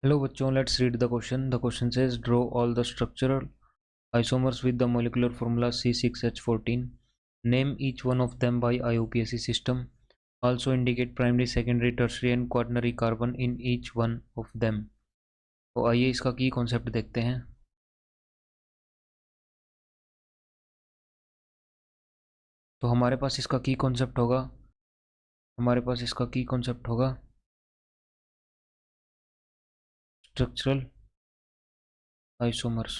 Hello बच्चों, let's read the question. The question says draw all the structural isomers with the molecular formula C6H14. Name each one of them by IUPAC system. Also indicate primary, secondary, tertiary and quaternary carbon in each one of them. तो आइए इसका की concept देखते हैं. तो हमारे पास इसका की कॉन्सेप्ट होगा स्ट्रक्चरल आइसोमर्स.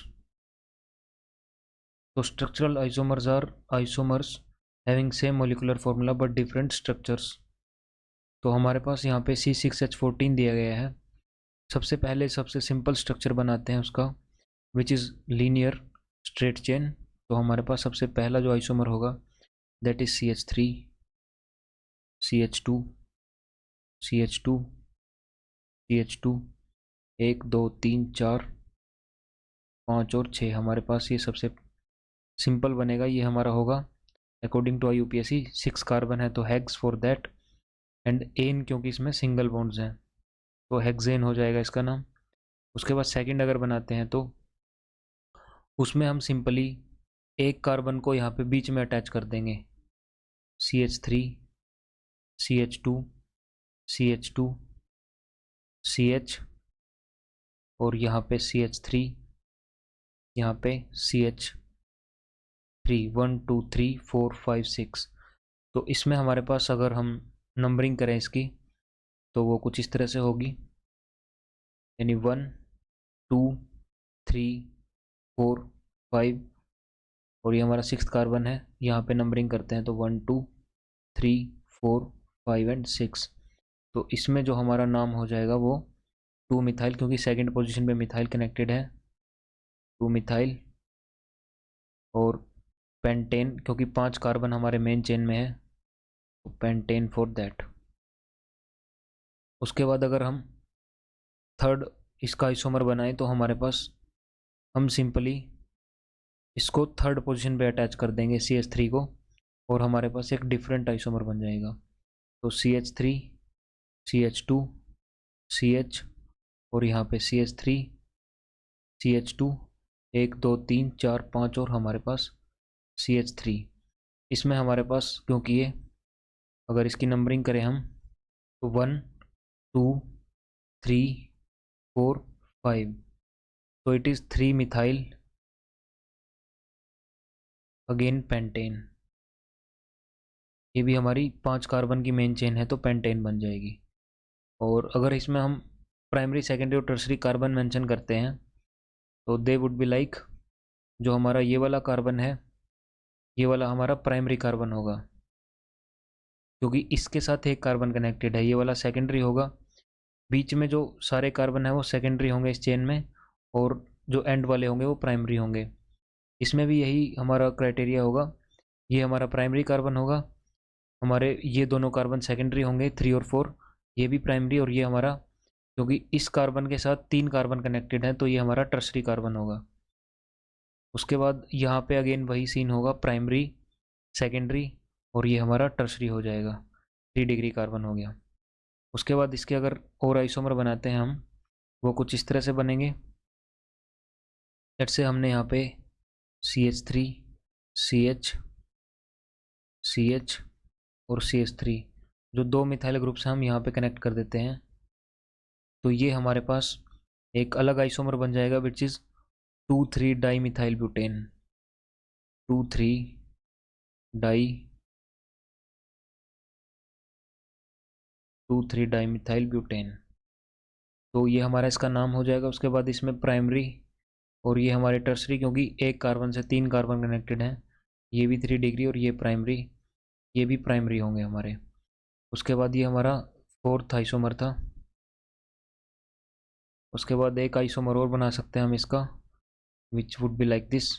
तो structural isomers are isomers having same molecular formula but different structures. तो हमारे पास यहाँ पे C6H14 दिया गया है. सबसे पहले सबसे सिंपल स्ट्रक्चर बनाते हैं उसका, which is linear straight chain. तो हमारे पास सबसे पहला जो आइसोमर होगा that is CH3, CH2, CH2, CH2, 1 2 3 4 5 और 6. हमारे पास ये सबसे सिंपल बनेगा. ये हमारा होगा अकॉर्डिंग टू IUPAC 6 कार्बन है तो hex for that, and ane क्योंकि इसमें सिंगल बॉन्ड्स हैं तो हेक्सेन हो जाएगा इसका नाम. उसके बाद सेकंड अगर बनाते हैं तो उसमें हम सिंपली एक कार्बन को यहाँ पे बीच में अटैच कर देंगे. CH3, CH2, CH2, CH और यहाँ पे CH3, यहाँ पे CH3. 1 2 3 4 5 6. तो इसमें हमारे पास अगर हम नंबरिंग करें इसकी तो वो कुछ इस तरह से होगी, यानी 1 2 3 4 5 और ये हमारा 6th कार्बन है. यहाँ पे नंबरिंग करते हैं तो 1 2 3 4 5 एंड 6. तो इसमें जो हमारा नाम हो जाएगा वो 2 मिथाइल, क्योंकि सेकंड पोजीशन पे मिथाइल कनेक्टेड है, 2 मिथाइल. और पेंटेन क्योंकि 5 कार्बन हमारे मेन चेन में है तो पेंटेन फॉर दैट. उसके बाद अगर हम थर्ड इसका आइसोमर बनाएं तो हमारे पास हम सिंपली इसको थर्ड पोजीशन पे अटैच कर देंगे CH3 को और हमारे पास एक डिफरेंट आइसोमर बन जाएगा. तो CH3, CH2, CH और यहाँ पे CH3, CH2, 1 2 3 4 5 और हमारे पास CH3. इसमें हमारे पास क्योंकि ये अगर इसकी नंबरिंग करें हम तो 1 2 3 4 5. तो it is 3 methyl again pentane. ये भी हमारी 5 कार्बन की मेन चेन है तो पेंटेन बन जाएगी. और अगर इसमें हम प्राइमरी, सेकेंडरी और टर्सरी कार्बन मेंशन करते हैं तो दे वुड बी लाइक, जो हमारा ये वाला कार्बन है ये वाला हमारा प्राइमरी कार्बन होगा क्योंकि इसके साथ एक कार्बन कनेक्टेड है. ये वाला सेकेंडरी होगा. बीच में जो सारे कार्बन है वो सेकेंडरी होंगे इस चेन में, और जो एंड वाले होंगे वो प्राइमरी होंगे. इसमें भी यही हमारा क्राइटेरिया होगा. ये हमारा प्राइमरी कार्बन होगा, हमारे ये दोनों कार्बन सेकेंडरी होंगे 3 और 4, ये भी प्राइमरी, और ये हमारा क्योंकि इस कार्बन के साथ 3 कार्बन कनेक्टेड हैं तो ये हमारा टर्सरी कार्बन होगा. उसके बाद यहाँ पे अगेन वही सीन होगा, प्राइमरी, सेकेंडरी और ये हमारा टर्सरी हो जाएगा. 3 डिग्री कार्बन हो गया. उसके बाद इसके अगर और आइसोमर बनाते हैं हम वो कुछ इस तरह से बनेंगे. जैसे हमने यहाँ पे CH3, CH, CH और CH3 जो 2 मिथाइल ग्रुप्स हैं हम यहाँ पे कनेक्ट कर देते हैं. तो ये हमारे पास एक अलग आइसोमर बन जाएगा which is 2,3 di methyl butane. 2,3 di 2,3 di methyl butane. तो ये हमारा इसका नाम हो जाएगा. उसके बाद इसमें प्राइमरी और ये हमारे टर्सरी, क्योंकि एक कार्बन से 3 कार्बन कनेक्टेड हैं, ये भी 3 डिग्री और ये प्राइमरी, ये भी प्राइमरी होंगे हमारे. उसके बाद ये हमारा 4th आइसोमर था. उसके बाद एक आइसोमर और बना सकते हैं हम इसका, which would be like this,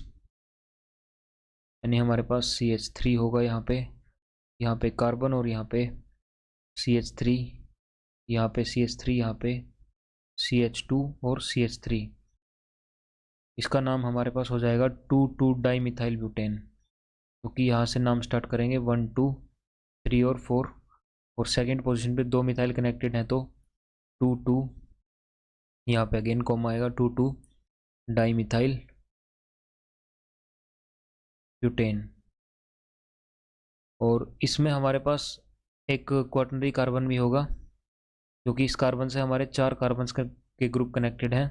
यानी हमारे पास CH3 होगा यहाँ पे कार्बन और यहाँ पे CH3, यहाँ पे CH3, यहाँ पे CH2 और CH3. इसका नाम हमारे पास हो जाएगा 2,2 डाई मिथाइल ब्यूटेन, क्योंकि यहाँ से नाम स्टार्ट करेंगे 1 2 3 और 4, और सेकेंड पोजीशन पे 2 मिथाइल कनेक्टेड हैं तो 2 2, यहाँ पे अगेन कॉमा आएगा 2 डाईमिथाइल ब्यूटेन। और इसमें हमारे पास एक क्वाटरनरी कार्बन भी होगा, क्योंकि इस कार्बन से हमारे 4 कार्बन के ग्रुप कनेक्टेड हैं।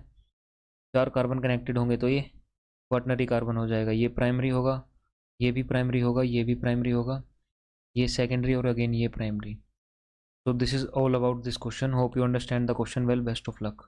4 कार्बन कनेक्टेड होंगे तो ये क्वाटरनरी कार्बन हो जाएगा। ये प्राइमरी होगा, ये भी प्राइमरी होगा, ये भी प्राइमरी होगा, ये सेकेंडरी और अगेन ये primary. So this is all about this question. Hope you understand the question well. Best of luck.